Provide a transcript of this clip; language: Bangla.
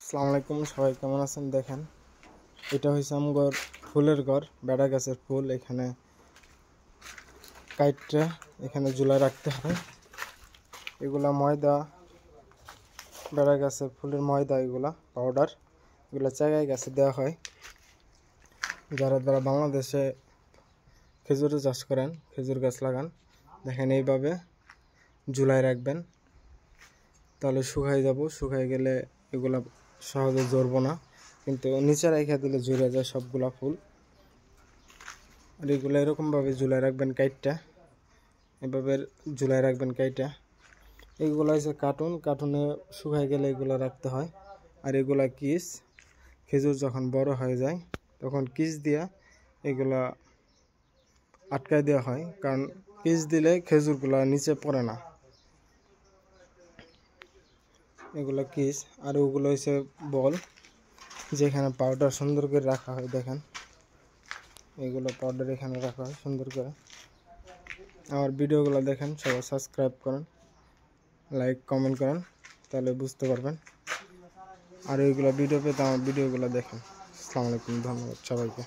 আসসালামু আলাইকুম, সবাই কেমন আছেন? দেখেন, এটা হচ্ছে আমগর ফুলের ঘর, বেড়া গাছের ফুল। এখানে কাইটটা এখানে ঝুলা রাখতে হয়। এগুলা ময়দা, বেড়া গাছের ফুলের ময়দা, এগুলা পাউডার, এগুলা চাগায় গাছে দেওয়া হয়। যারা বাংলাদেশে খেজুরের চাষ করেন, খেজুর গাছ লাগান, দেখেন এইভাবে ঝুলায় রাখবেন, তাহলে শুকাই গেলে এগুলা সহজে ঝরবো না, কিন্তু নিচে রেখে দিলে ঝরে যায় সবগুলা ফুল। আর এগুলো এরকমভাবে ঝুলাই রাখবেন কাইটটা, এভাবে ঝুলাই রাখবেন কাইটটা। এগুলো হচ্ছে কার্টুনে শুকাই গেলে এগুলো রাখতে হয়। আর এগুলা কিস, খেজুর যখন বড় হয়ে যায় তখন কিস দিয়া এগুলা আটকায় দেওয়া হয়, কারণ কিস দিলে খেজুরগুলা নিচে পড়ে না। এগুলো কিস। আর ওগুলো হচ্ছে বল, যেখানে পাউডার সুন্দর করে রাখা হয়। দেখেন, এগুলো পাউডার এখানে রাখা হয় সুন্দর করে। আমার ভিডিওগুলো দেখেন, সবাই সাবস্ক্রাইব করেন, লাইক কমেন্ট করেন, তাহলে বুঝতে পারবেন। আর এইগুলো ভিডিও পেতে আমার ভিডিওগুলো দেখেন। আসসালামু আলাইকুম, ধন্যবাদ সবাইকে।